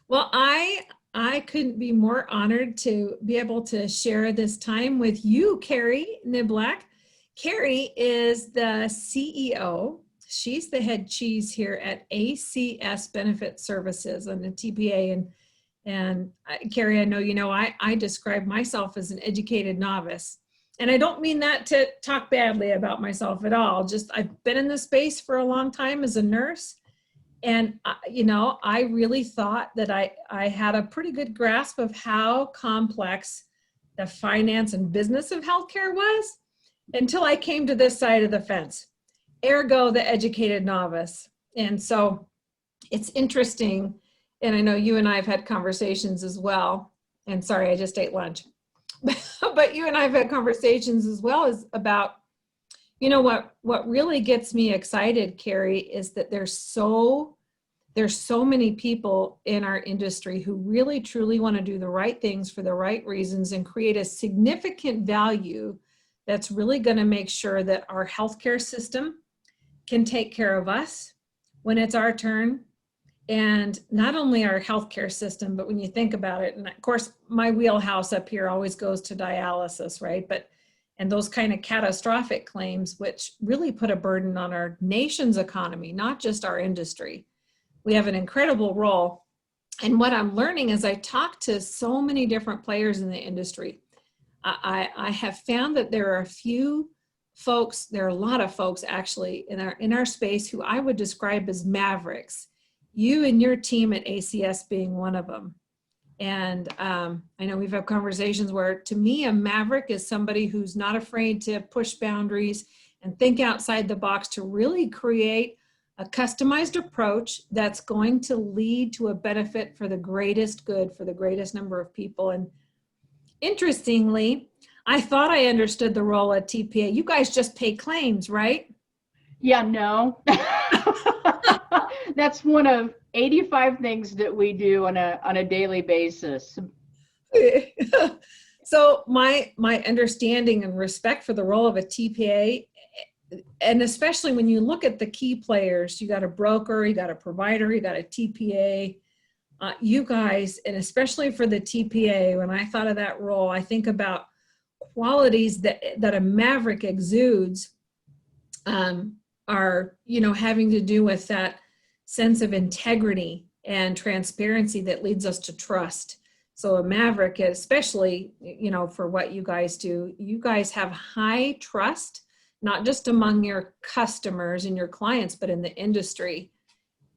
Well, I couldn't be more honored to be able to share this time with you, Kari Niblack. Kari is the CEO. She's the head cheese here at ACS Benefit Services and the TPA. Kari, I know you know I describe myself as an educated novice. And I don't mean that to talk badly about myself at all. Just I've been in this space for a long time as a nurse. And, I really thought that I had a pretty good grasp of how complex the finance and business of healthcare was until I came to this side of the fence, ergo the educated novice. And so it's interesting. And I know you and I have had conversations as well. And sorry, I just ate lunch. But you and I have had conversations as well as about, what really gets me excited, Kari, is that there's so many people in our industry who really truly want to do the right things for the right reasons and create a significant value that's really going to make sure that our healthcare system can take care of us when it's our turn. And not only our healthcare system, but when you think about it, and of course, my wheelhouse up here always goes to dialysis, right? And those kind of catastrophic claims, which really put a burden on our nation's economy, not just our industry. We have an incredible role. And what I'm learning as I talk to so many different players in the industry, I have found that there are a lot of folks actually in our space who I would describe as Mavericks. You and your team at ACS being one of them. And I know we've had conversations where, to me, a Maverick is somebody who's not afraid to push boundaries and think outside the box to really create a customized approach that's going to lead to a benefit for the greatest good for the greatest number of people. And interestingly, I thought I understood the role at TPA. You guys just pay claims, right? Yeah, no. That's one of 85 things that we do on a daily basis. So my understanding and respect for the role of a TPA, and especially when you look at the key players, you got a broker, you got a provider, you got a TPA, you guys, and especially for the TPA, when I thought of that role, I think about qualities that a Maverick exudes are, having to do with that sense of integrity and transparency that leads us to trust. So a Maverick, especially, for what you guys do, you guys have high trust, not just among your customers and your clients, but in the industry.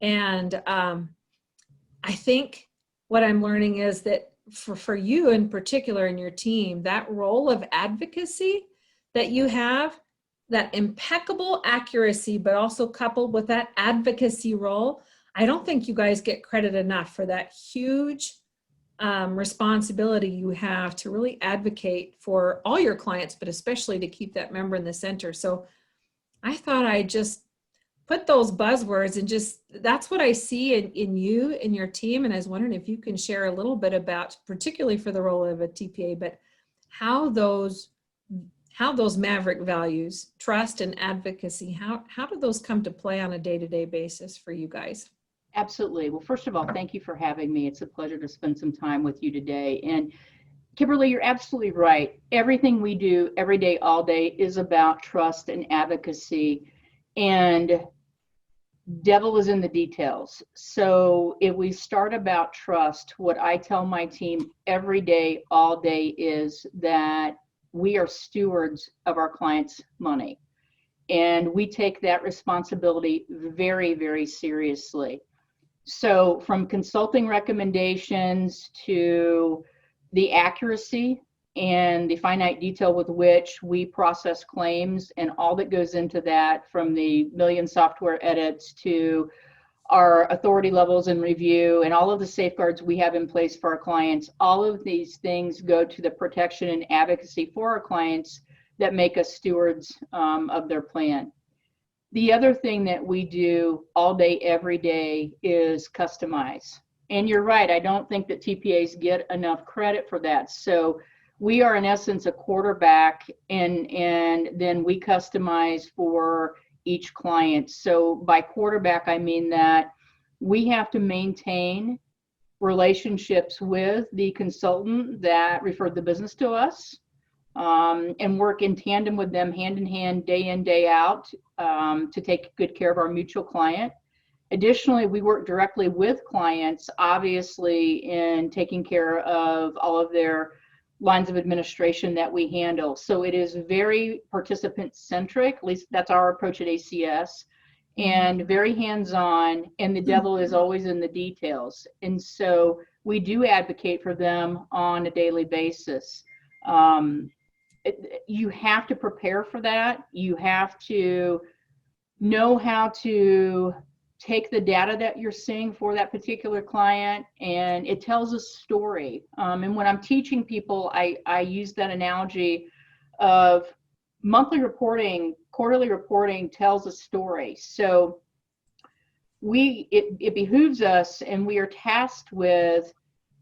And I think what I'm learning is that for you in particular and your team, that role of advocacy that you have, that impeccable accuracy, but also coupled with that advocacy role, I don't think you guys get credit enough for that huge responsibility you have to really advocate for all your clients, but especially to keep that member in the center. So I thought I'd just put those buzzwords and that's what I see in you and your team. And I was wondering if you can share a little bit about, particularly for the role of a TPA, but how those Maverick values, trust and advocacy, how do those come to play on a day-to-day basis for you guys? Absolutely. Well, first of all, thank you for having me. It's a pleasure to spend some time with you today. And Kimberly, you're absolutely right. Everything we do every day, all day is about trust and advocacy. And devil is in the details. So if we start about trust, what I tell my team every day, all day is that we are stewards of our clients' money. And we take that responsibility very, very seriously. So from consulting recommendations to the accuracy and the finite detail with which we process claims and all that goes into that, from the million software edits to our authority levels and review and all of the safeguards we have in place for our clients, all of these things go to the protection and advocacy for our clients that make us stewards of their plan. The other thing that we do all day, every day is customize. And you're right, I don't think that TPAs get enough credit for that. So we are in essence a quarterback, and then we customize for each client. So by quarterback, I mean that we have to maintain relationships with the consultant that referred the business to us, and work in tandem with them, hand in hand, day in, day out, to take good care of our mutual client. Additionally, we work directly with clients, obviously, in taking care of all of their lines of administration that we handle. So it is very participant centric, at least that's our approach at ACS, and very hands-on, and the devil is always in the details. And so we do advocate for them on a daily basis. You have to prepare for that. You have to know how to take the data that you're seeing for that particular client, and it tells a story. And when I'm teaching people, I use that analogy of monthly reporting, quarterly reporting tells a story. So it behooves us, and we are tasked with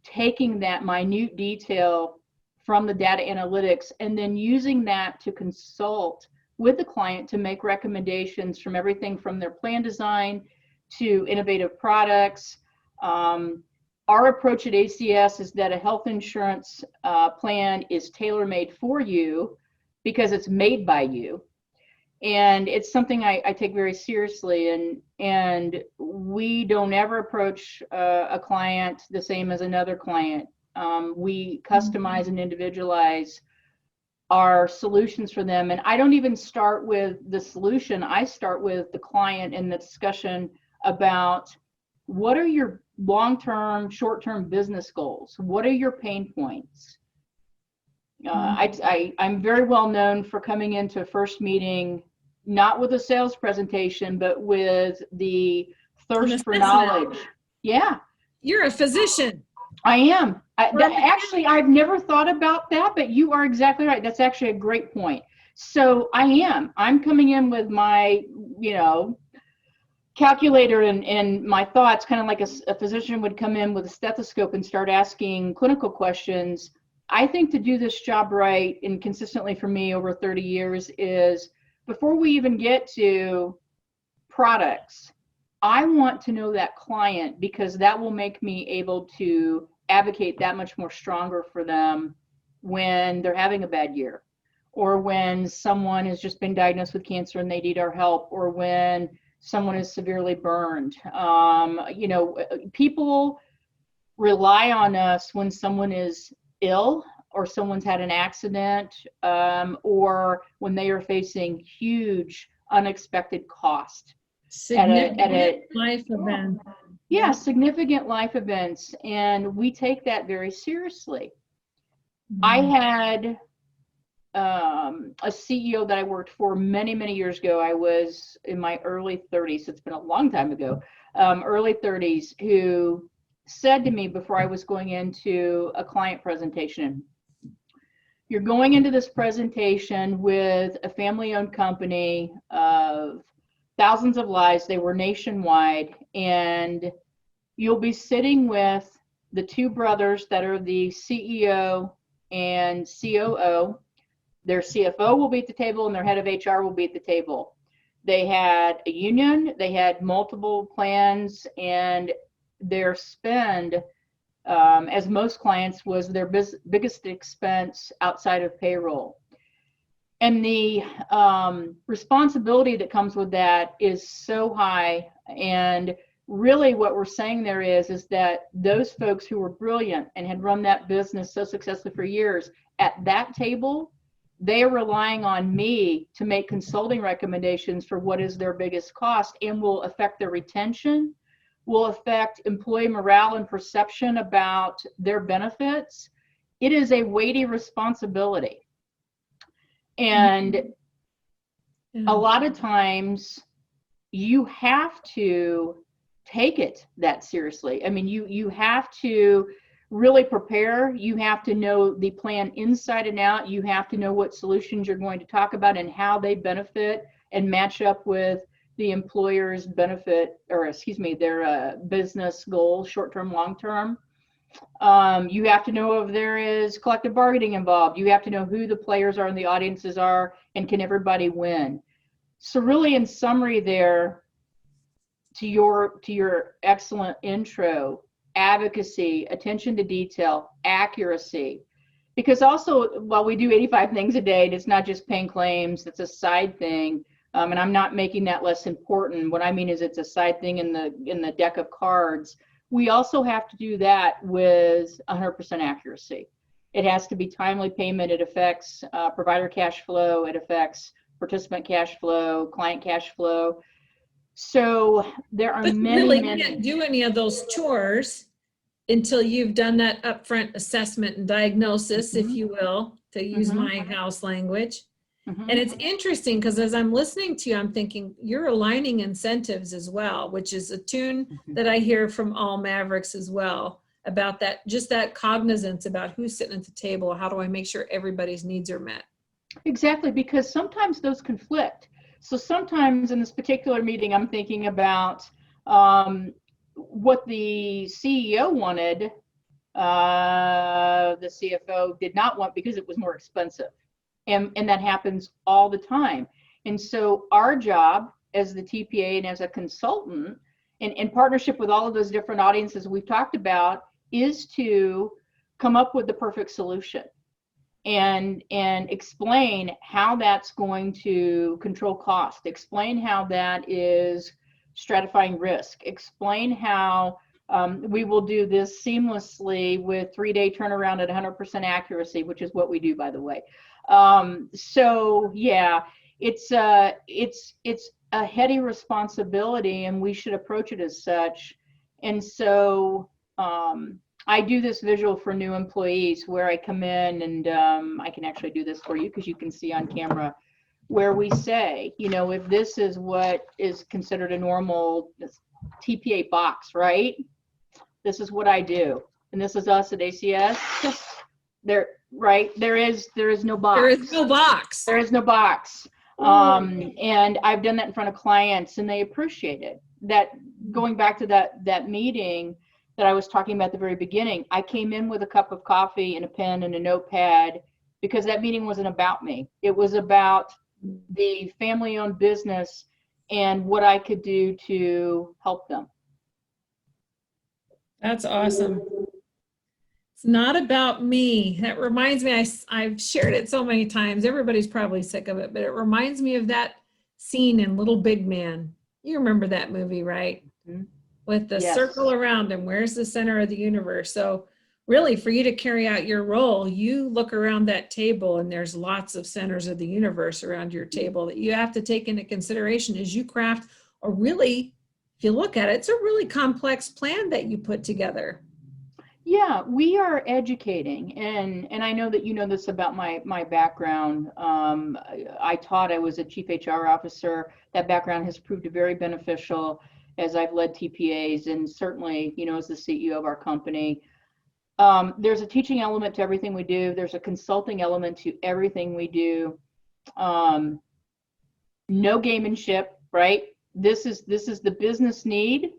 taking that minute detail from the data analytics and then using that to consult with the client to make recommendations, from everything from their plan design to innovative products. Our approach at ACS is that a health insurance plan is tailor-made for you because it's made by you. And it's something I take very seriously, and we don't ever approach a client the same as another client. We customize and individualize our solutions for them. And I don't even start with the solution. I start with the client and the discussion about what are your long-term, short-term business goals? What are your pain points? I'm very well known for coming into a first meeting, not with a sales presentation, but with the thirst for knowledge. Yeah. You're a physician. I am. Actually, I've never thought about that, but you are exactly right. That's actually a great point. So I'm coming in with my, calculator and my thoughts, kind of like a physician would come in with a stethoscope and start asking clinical questions. I think to do this job right and consistently for me over 30 years is, before we even get to products, I want to know that client, because that will make me able to advocate that much more stronger for them when they're having a bad year, or when someone has just been diagnosed with cancer and they need our help, or when someone is severely burned. People rely on us when someone is ill, or someone's had an accident, or when they are facing huge unexpected cost. Significant life event. Yeah, significant life events. And we take that very seriously. I had a CEO that I worked for many, many years ago. I was in my early 30s. It's been a long time ago, early 30s, who said to me before I was going into a client presentation, "You're going into this presentation with a family-owned company of thousands of lives." They were nationwide, and you'll be sitting with the two brothers that are the CEO and COO. Their CFO will be at the table, and their head of HR will be at the table. They had a union, they had multiple plans, and their spend, as most clients, was their biggest expense outside of payroll. And the responsibility that comes with that is so high. And really what we're saying there is that those folks who were brilliant and had run that business so successfully for years, at that table, they are relying on me to make consulting recommendations for what is their biggest cost, and will affect their retention, will affect employee morale and perception about their benefits. It is a weighty responsibility. And a lot of times you have to take it that seriously. I mean, you have to really prepare. You have to know the plan inside and out. You have to know what solutions you're going to talk about and how they benefit and match up with the employer's benefit, or their business goals, short-term, long-term. You have to know if there is collective bargaining involved. You have to know who the players are and the audiences are, and can everybody win. So really, in summary there, to your excellent intro, advocacy, attention to detail, accuracy. Because also, while we do 85 things a day, and it's not just paying claims, it's a side thing. And I'm not making that less important. What I mean is it's a side thing in the deck of cards. We also have to do that with 100% accuracy. It has to be timely payment. It affects provider cash flow. It affects participant cash flow, client cash flow. So there are But you many, really many. can't do any of those chores until you've done that upfront assessment and diagnosis, if you will, to use my house language. And it's interesting because as I'm listening to you, I'm thinking you're aligning incentives as well, which is a tune that I hear from all Mavericks as well, about that, just that cognizance about who's sitting at the table. How do I make sure everybody's needs are met? Exactly, because sometimes those conflict. So sometimes in this particular meeting, I'm thinking about what the CEO wanted, the CFO did not want because it was more expensive. And that happens all the time. And so our job as the TPA and as a consultant, in partnership with all of those different audiences we've talked about, is to come up with the perfect solution and explain how that's going to control cost, explain how that is stratifying risk, explain how we will do this seamlessly with 3-day turnaround at 100% accuracy, which is what we do, by the way. So yeah, it's a heady responsibility, and we should approach it as such. And so I do this visual for new employees where I come in, and I can actually do this for you because you can see on camera, where we say, you know, if this is what is considered a normal TPA box, right? This is what I do, and this is us at ACS. Right, there is no box. There is no box. There is no box. And I've done that in front of clients, and they appreciate it. That, going back to that meeting that I was talking about at the very beginning, I came in with a cup of coffee and a pen and a notepad because that meeting wasn't about me. It was about the family-owned business and what I could do to help them. That's awesome. It's not about me. That reminds me, I've shared it so many times. Everybody's probably sick of it, but it reminds me of that scene in Little Big Man. You remember that movie, right? With the circle around him. Where's the center of the universe? So really, for you to carry out your role, you look around that table and there's lots of centers of the universe around your table that you have to take into consideration as you craft a really, if you look at it, it's a really complex plan that you put together. Yeah, we are educating, and I know that you know this about my background. I taught, I was a chief HR officer. That background has proved very beneficial as I've led TPAs, and certainly, you know, as the CEO of our company. There's a teaching element to everything we do. There's a consulting element to everything we do. No gamemanship, right? This is the business need.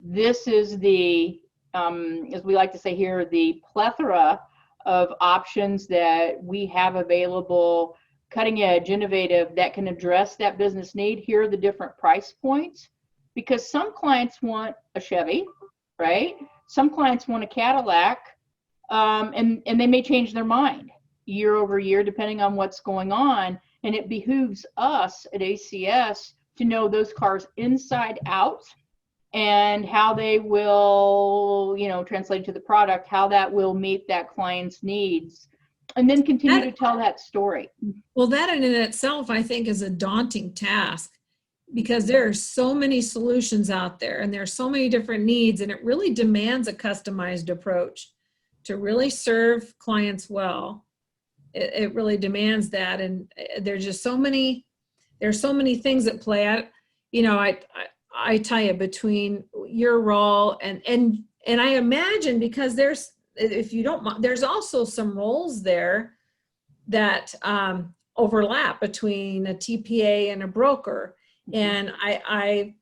This is the as we like to say here, the plethora of options that we have available, cutting edge, innovative, that can address that business need. Here are the different price points, because some clients want a Chevy, right? Some clients want a Cadillac, and they may change their mind year over year, depending on what's going on. And it behooves us at ACS to know those cars inside out, and how they will, you know, translate to the product, how that will meet that client's needs, and then continue to tell that story. Well, that in itself, I think, is a daunting task, because there are so many solutions out there and there are so many different needs, and it really demands a customized approach to really serve clients well. It really demands that, and there's just so many things that play out. You know, I tell you, between your role and I imagine, because there's, if you don't mind, there's also some roles there that overlap between a TPA and a broker. And I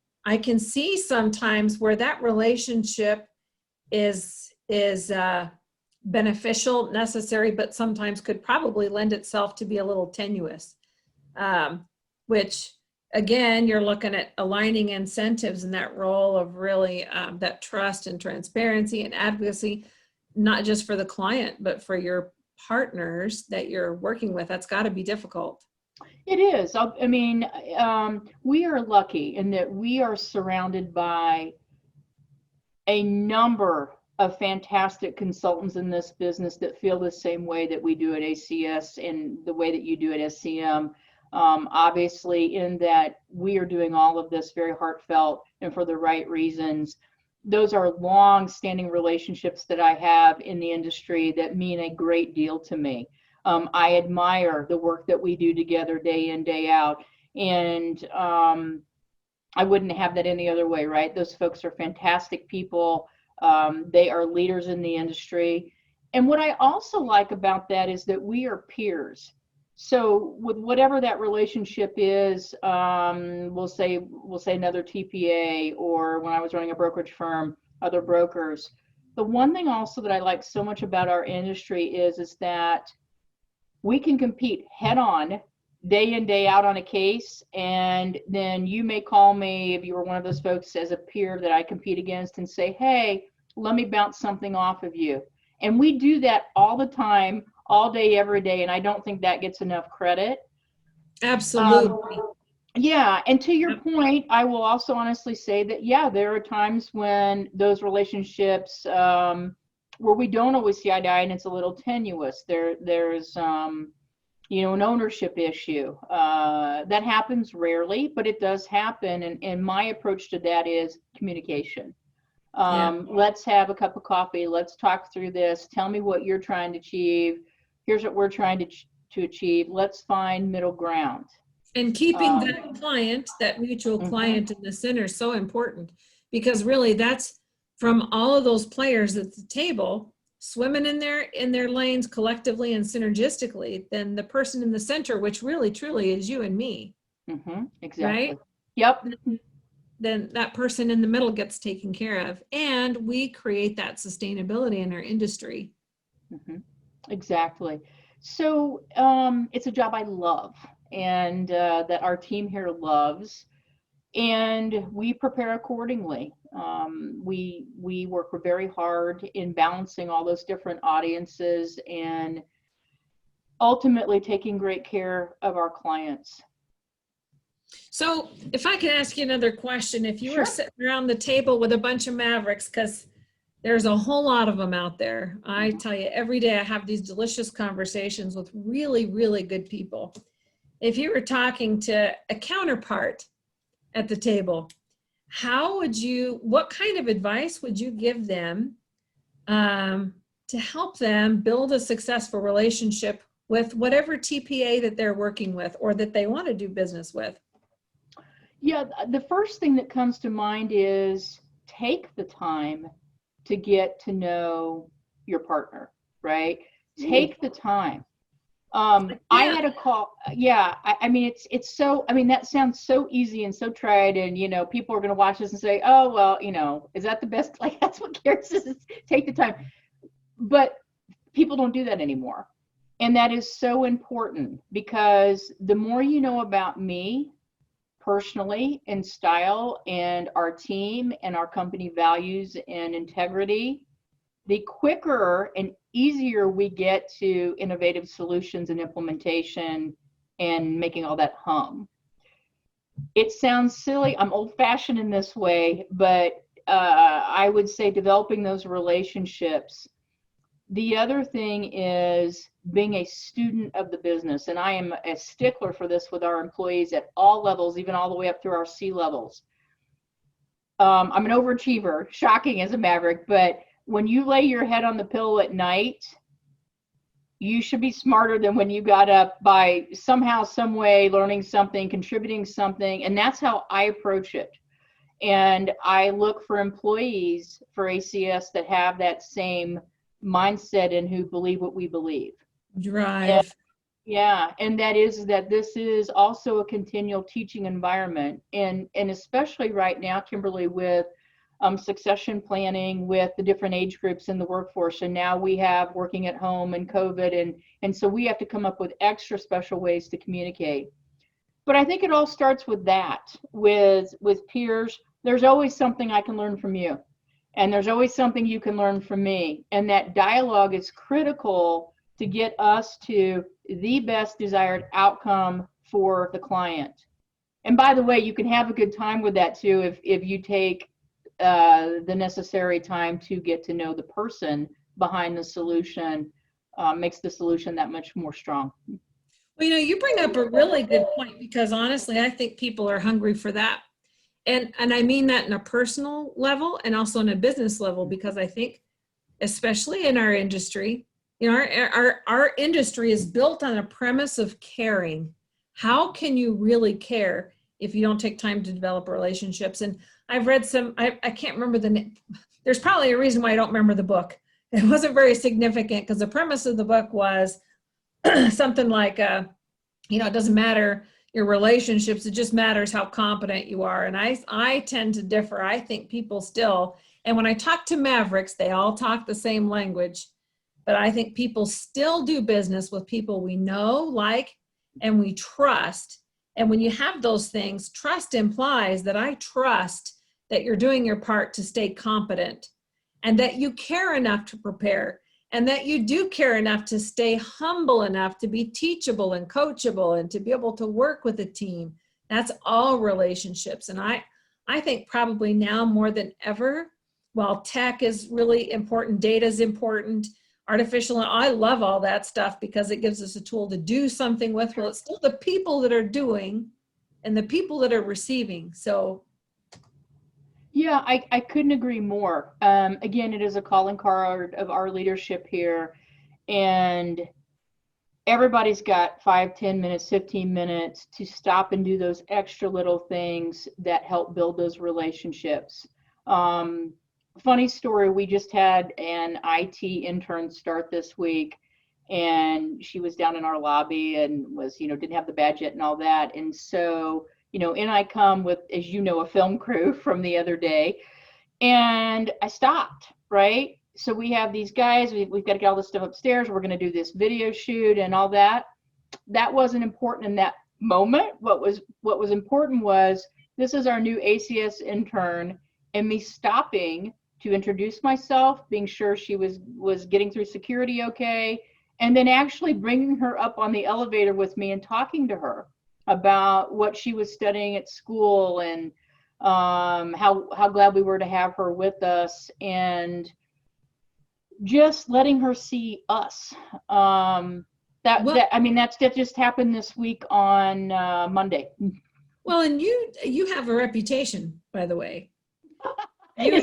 can see sometimes where that relationship is beneficial, necessary, but sometimes could probably lend itself to be a little tenuous, which again, you're looking at aligning incentives and that role of really that trust and transparency and advocacy, not just for the client, but for your partners that you're working with. That's got to be difficult. It is. I mean, we are lucky in that we are surrounded by a number of fantastic consultants in this business that feel the same way that we do at ACS and the way that you do at SCM. Obviously, in that we are doing all of this very heartfelt and for the right reasons. Those are long-standing relationships that I have in the industry that mean a great deal to me. I admire the work that we do together day in, day out, and I wouldn't have that any other way, right? Those folks are fantastic people. They are leaders in the industry. And what I also like about that is that we are peers. So with whatever that relationship is, we'll say another TPA, or when I was running a brokerage firm, other brokers. The one thing also that I like so much about our industry is that we can compete head on, day in, day out on a case, and then you may call me if you were one of those folks as a peer that I compete against and say, hey, let me bounce something off of you. And we do that all the time, all day, every day, and I don't think that gets enough credit. Absolutely. Yeah, and to your point, I will also honestly say that, yeah, there are times when those relationships where we don't always see eye to eye and it's a little tenuous. There's an ownership issue. That happens rarely, but it does happen. And my approach to that is communication. Let's have a cup of coffee. Let's talk through this. Tell me what you're trying to achieve. Here's what we're trying to achieve. Let's find middle ground. And keeping that client, that mutual client in the center is so important, because really that's from all of those players at the table swimming in their lanes collectively and synergistically, then the person in the center, which really truly is you and me. Exactly. Right? Yep. Then that person in the middle gets taken care of, and we create that sustainability in our industry. Exactly. So it's a job I love, and that our team here loves, and we prepare accordingly. We work very hard in balancing all those different audiences and ultimately taking great care of our clients. So if I can ask you another question, if you were sitting around the table with a bunch of Mavericks, because there's a whole lot of them out there. I tell you, every day I have these delicious conversations with really, really good people. If you were talking to a counterpart at the table, what kind of advice would you give them to help them build a successful relationship with whatever TPA that they're working with or that they want to do business with? Yeah, the first thing that comes to mind is take the time to get to know your partner, right? Take the time. I had a call. Yeah. I mean, it's so, I mean, that sounds so easy and so tried, and, people are going to watch this and say, oh, well, is that the best? Like, that's what cares, is take the time. But people don't do that anymore. And that is so important, because the more you know about me personally and style and our team and our company values and integrity, the quicker and easier we get to innovative solutions and implementation and making all that hum. It sounds silly. I'm old-fashioned in this way, but I would say developing those relationships. The other thing is being a student of the business. And I am a stickler for this with our employees at all levels, even all the way up through our C levels. I'm an overachiever, shocking as a Maverick, but when you lay your head on the pillow at night, you should be smarter than when you got up by somehow, some way, learning something, contributing something. And that's how I approach it. And I look for employees for ACS that have that same mindset and who believe what we believe. Drive. And that is that this is also a continual teaching environment. And especially right now, Kimberly, with succession planning with the different age groups in the workforce. And now we have working at home and COVID. And so we have to come up with extra special ways to communicate. But I think it all starts with that, with peers. There's always something I can learn from you, and there's always something you can learn from me. And that dialogue is critical to get us to the best desired outcome for the client. And by the way, you can have a good time with that too if you take the necessary time to get to know the person behind the solution. Makes the solution that much more strong. Well, you bring up a really good point, because honestly, I think people are hungry for that. And I mean that in a personal level and also in a business level, because I think, especially in our industry, our industry is built on a premise of caring. How can you really care if you don't take time to develop relationships? And I've read I can't remember the name. There's probably a reason why I don't remember the book. It wasn't very significant, because the premise of the book was something like, it doesn't matter your relationships, it just matters how competent you are. And I tend to differ. I think people still, and when I talk to Mavericks, they all talk the same language, but I think people still do business with people we know, like, and we trust. And when you have those things, trust implies that I trust that you're doing your part to stay competent, and that you care enough to prepare, and that you do care enough to stay humble enough to be teachable and coachable and to be able to work with a team. That's all relationships. And I think probably now more than ever, while tech is really important, data is important, I love all that stuff because it gives us a tool to do something with. Well, it's still the people that are doing and the people that are receiving. So yeah, I couldn't agree more. Again, it is a calling card of our leadership here, and everybody's got 5, 10 minutes, 15 minutes to stop and do those extra little things that help build those relationships. Funny story, we just had an IT intern start this week, and she was down in our lobby and was, didn't have the badge yet and all that. And so in I come with, as a film crew from the other day, and I stopped, right? So we have these guys, we've got to get all this stuff upstairs. We're going to do this video shoot and all that. That wasn't important in that moment. What was important was, this is our new ACS intern, and me stopping to introduce myself, being sure she was getting through security okay, and then actually bringing her up on the elevator with me and talking to her about what she was studying at school, and how glad we were to have her with us, and just letting her see us. That just happened this week on Monday. Well, and you have a reputation, by the way. I do.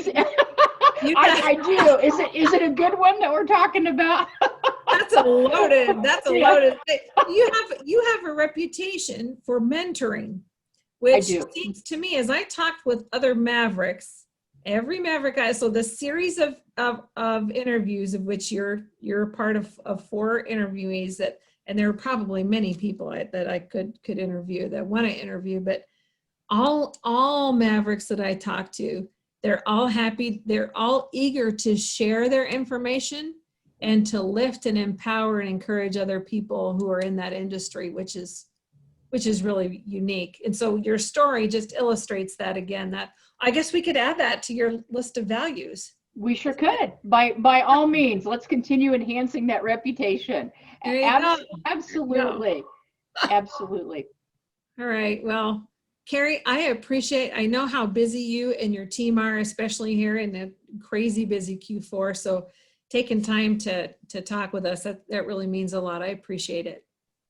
Is it a good one that we're talking about? That's a loaded. You have a reputation for mentoring, which seems to me, as I talked with other Mavericks, every Maverick guy. So the series of interviews of which you're part of 4 interviewees, and there are probably many people that I could interview that want to interview, but all Mavericks that I talk to, they're all happy. They're all eager to share their information and to lift and empower and encourage other people who are in that industry, which is really unique. And so your story just illustrates that again. That I guess we could add that to your list of values. We sure could. By all means, let's continue enhancing that reputation. Absolutely. Absolutely. All right. Well, Kari, I know how busy you and your team are, especially here in the crazy busy Q4. So taking time to talk with us, that really means a lot. I appreciate it.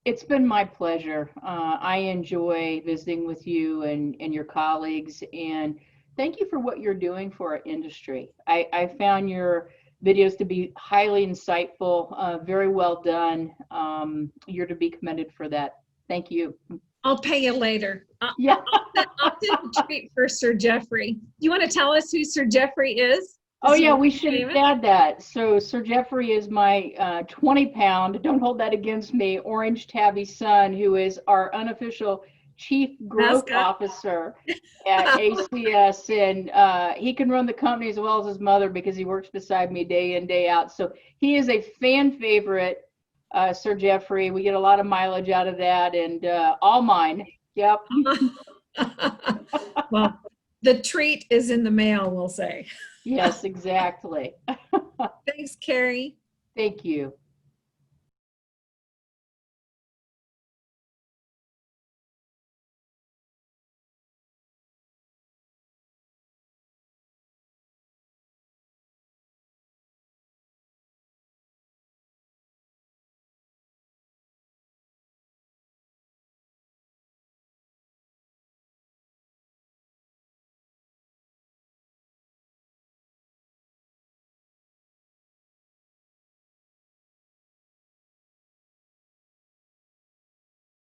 It's been my pleasure. I enjoy visiting with you and your colleagues, and thank you for what you're doing for our industry. I found your videos to be highly insightful, very well done. You're to be commended for that. Thank you. I'll pay you later. Yeah. I'll do a treat for Sir Jeffrey. Do you want to tell us who Sir Jeffrey is? Oh yeah, we should add that. So Sir Jeffrey is my 20-pound, don't hold that against me, orange tabby son, who is our unofficial Chief Growth Officer at ACS, and he can run the company as well as his mother because he works beside me day in, day out. So he is a fan favorite, Sir Jeffrey. We get a lot of mileage out of that, and all mine. Yep. Well, the treat is in the mail, we'll say. Yes, exactly. Thanks, Kari. Thank you.